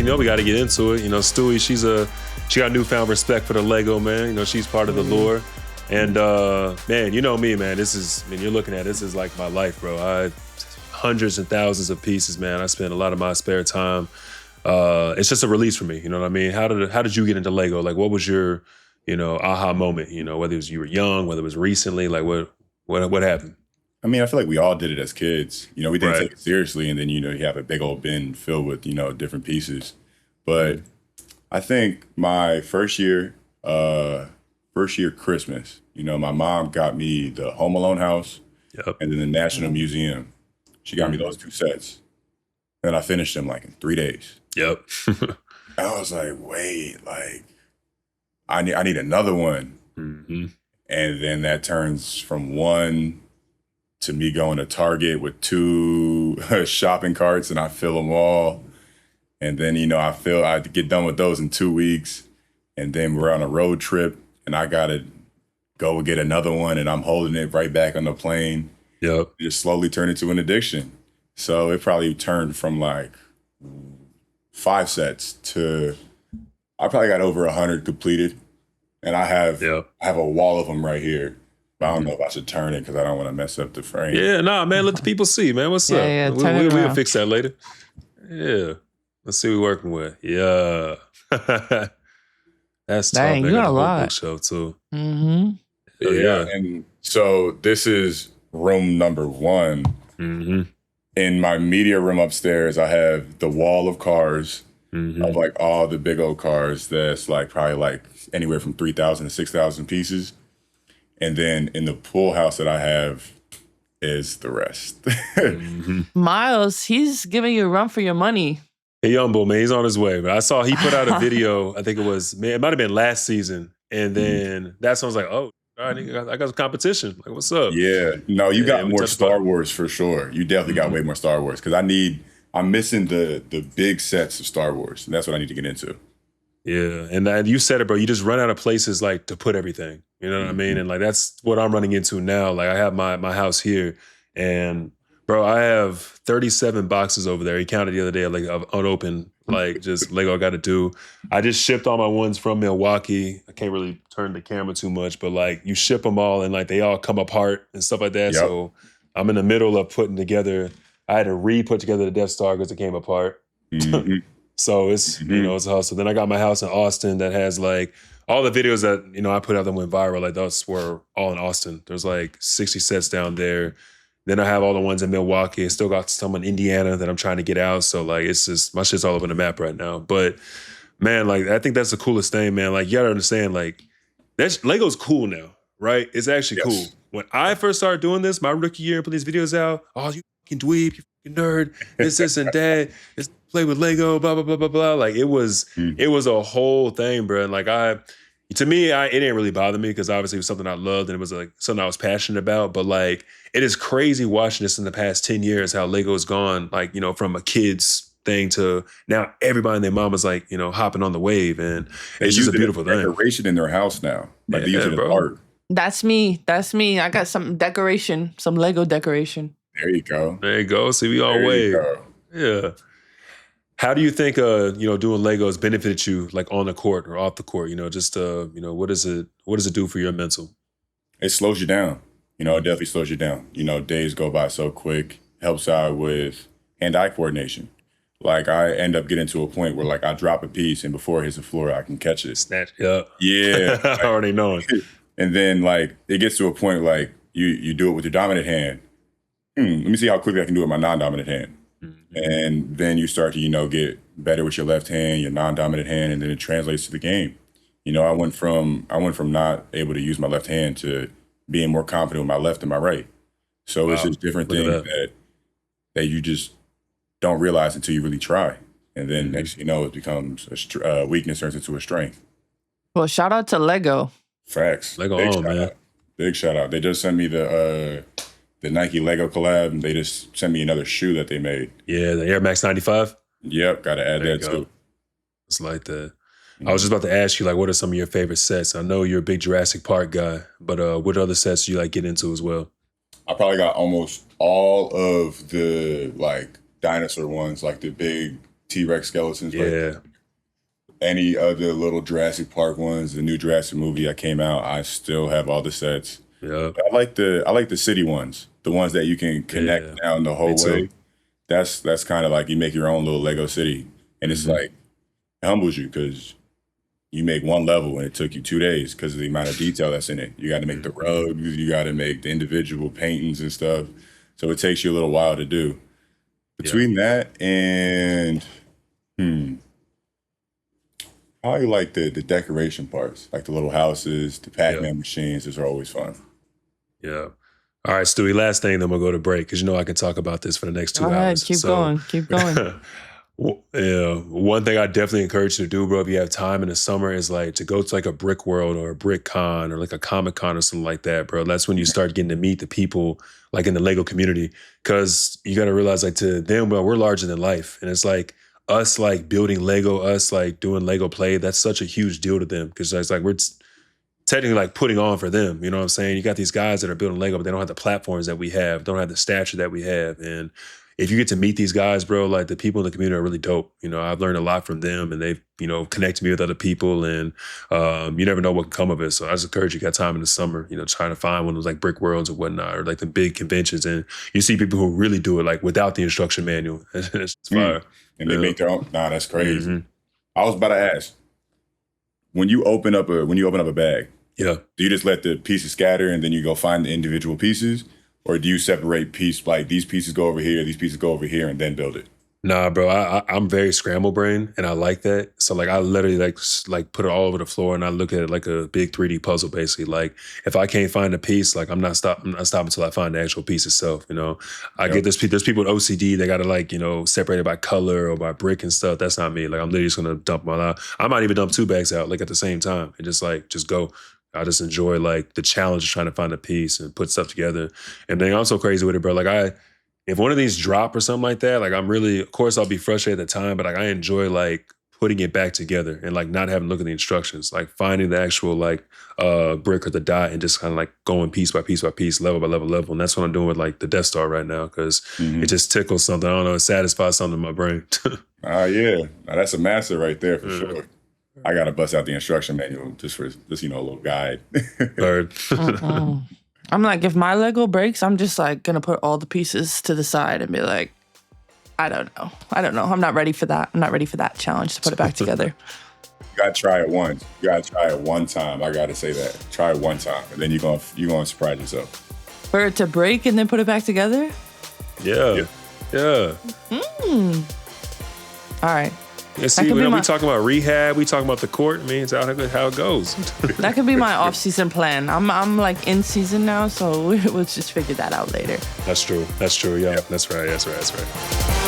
we got to get into it. Stewie, she got newfound respect for the Lego, man. She's part of the lore. And, man, you know me, man. You're looking at this is like my life, bro. Hundreds and thousands of pieces, man. I spend a lot of my spare time. It's just a release for me. You know what I mean? How did you get into Lego? Like, what was your, aha moment? Whether it was you were young, whether it was recently, like what happened? I mean, I feel like we all did it as kids. We didn't take it seriously, and then you have a big old bin filled with different pieces. But I think my first year Christmas, my mom got me the Home Alone house, and then the National Museum. She got me those 2 sets, and I finished them like in 3 days. Yep. I was like, wait, like I need another one, and then that turns from one to me going to Target with 2 shopping carts, and I fill them all. And then, I get done with those in 2 weeks. And then we're on a road trip, and I got to go get another one, and I'm holding it right back on the plane. Yep. It just slowly turned into an addiction. So it probably turned from like 5 sets to, I probably got over 100 completed. And I have a wall of them right here. I don't know if I should turn it because I don't want to mess up the frame. Yeah, nah, man, let the people see, man. What's up? Yeah, we'll fix that later. Yeah. Let's see what we're working with. Yeah. That's tough. Dang, you got a lot. Bookshelf too. Mm-hmm. Yeah. And so this is room number 1. Mm-hmm. In my media room upstairs, I have the wall of cars of like all the big old cars that's like probably like anywhere from 3,000 to 6,000 pieces. And then in the pool house that I have is the rest. Myles, he's giving you a run for your money. Hey, young boy, man, he's on his way. But I saw he put out a video. I think it might have been last season. And then that's when I was like, oh, all right, I got some competition. Like, what's up? Yeah. No, you got more Star Wars for sure. You definitely got way more Star Wars because I'm missing the big sets of Star Wars. And that's what I need to get into. Yeah. And you said it, bro. You just run out of places like to put everything. You know what I mean? And like, that's what I'm running into now. Like I have my house here and bro, I have 37 boxes over there. He counted the other day, like of unopened, like just Lego I got to do. I just shipped all my ones from Milwaukee. I can't really turn the camera too much, but like you ship them all and like they all come apart and stuff like that. Yep. So I'm in the middle of putting together, I had to put together the Death Star because it came apart. So it's, it's a hustle. Then I got my house in Austin that has like, all the videos that, I put out that went viral, like those were all in Austin. There's like 60 sets down there. Then I have all the ones in Milwaukee. I still got some in Indiana that I'm trying to get out. So like, it's just, my shit's all over the map right now. But man, like, I think that's the coolest thing, man. Like, you gotta understand, like, Lego's cool now, right? It's actually cool. When I first started doing this, my rookie year, and put these videos out, oh, you fucking dweeb, you fucking nerd, this and that. It's play with Lego, blah, blah, blah, blah, blah. Like, it was a whole thing, bro. And like, to me, it didn't really bother me because obviously it was something I loved and it was like something I was passionate about. But like, it is crazy watching this in the past 10 years, how Lego's gone, like, from a kid's thing to now everybody and their mama's like, hopping on the wave. And it's just a beautiful thing. Decoration in their house now. Like they use it as art. That's me. I got some decoration, some Lego decoration. There you go. There you go. See, we all wave. Yeah. How do you think, doing Lego has benefited you, like on the court or off the court? What does it do for your mental? It slows you down. It definitely slows you down. Days go by so quick. Helps out with hand-eye coordination. Like I end up getting to a point where like I drop a piece and before it hits the floor, I can catch it. Snatch it up. Yeah. I already know it. And then like it gets to a point like you do it with your dominant hand. Let me see how quickly I can do it with my non-dominant hand. And then you start to, get better with your left hand, your non-dominant hand, and then it translates to the game. I went from not able to use my left hand to being more confident with my left and my right. So it's just different things that you just don't realize until you really try. And then next you know, it becomes a weakness turns into a strength. Well, shout out to Lego. Facts. Lego man. Big shout out. They just sent me the Nike Lego collab, and they just sent me another shoe that they made. Yeah, the Air Max 95? Yep, got to add that too. It's like that. I was just about to ask you, like, what are some of your favorite sets? I know you're a big Jurassic Park guy, but what other sets do you like get into as well? I probably got almost all of the like dinosaur ones, like the big T-Rex skeletons. Right Yeah. there. Any other little Jurassic Park ones, the new Jurassic movie that came out, I still have all the sets. Yeah. I like the city ones, the ones that you can connect down the whole way. That's kind of like you make your own little Lego city, and it's like it humbles you because you make one level and it took you 2 days because of the amount of detail that's in it. You got to make the rugs, you got to make the individual paintings and stuff, so it takes you a little while to do. Between that and probably like the decoration parts, like the little houses, the Pac-Man machines. Those are always fun. Yeah. All right, Stewie, last thing, then we'll go to break because I can talk about this for the next 2 All hours. right, keep going. Yeah, one thing I definitely encourage you to do, bro, if you have time in the summer, is like to go to like a brick world or a brick con or like a comic con or something like that, bro. That's when you start getting to meet the people like in the Lego community, because you got to realize like to them, well, we're larger than life, and it's like us like building Lego, us like doing Lego play. That's such a huge deal to them because it's like we're technically like putting on for them. You know what I'm saying? You got these guys that are building Lego, but they don't have the platforms that we have, don't have the stature that we have. And if you get to meet these guys, bro, like the people in the community are really dope. I've learned a lot from them, and they've, connected me with other people, and you never know what can come of it. So I just encourage you, got time in the summer, trying to find one of those like brick worlds or whatnot, or like the big conventions. And you see people who really do it like without the instruction manual. It's fire. And they make their own. Nah, that's crazy. I was about to ask, when you open up a bag, do you just let the pieces scatter and then you go find the individual pieces? Or do you separate like these pieces go over here, these pieces go over here, and then build it? Nah, bro, I'm very scramble brain, and I like that. So like I literally like put it all over the floor, and I look at it like a big 3D puzzle, basically. Like if I can't find a piece, like I'm not stopping until I find the actual piece itself. I get there's people with OCD. They gotta like separate it by color or by brick and stuff. That's not me. Like I'm literally just gonna dump them all out. I might even dump 2 bags out like at the same time and just go. I just enjoy like the challenge of trying to find a piece and put stuff together. And then I'm so crazy with it, bro. Like if one of these drop or something like that, like I'm really, of course I'll be frustrated at the time, but like I enjoy like putting it back together and like not having to look at the instructions, like finding the actual like brick or the dot and just kind of like going piece by piece by piece, level by level. And that's what I'm doing with like the Death Star right now, because it just tickles something. I don't know, it satisfies something in my brain. Yeah. Now, that's a master right there for sure. I gotta bust out the instruction manual just for a little guide. I'm like, if my Lego breaks, I'm just like gonna put all the pieces to the side and be like, I don't know. I'm not ready for that. I'm not ready for that challenge to put it back together. You gotta try it once. You gotta try it one time. I gotta say that. Try it one time, and then you're gonna surprise yourself. For it to break and then put it back together? Yeah. All right. Yeah, see, we talking about rehab, we talking about the court. I mean, it's how it goes. That could be my off-season plan. I'm like in season now, so we'll just figure that out later. That's true. Yeah, that's right.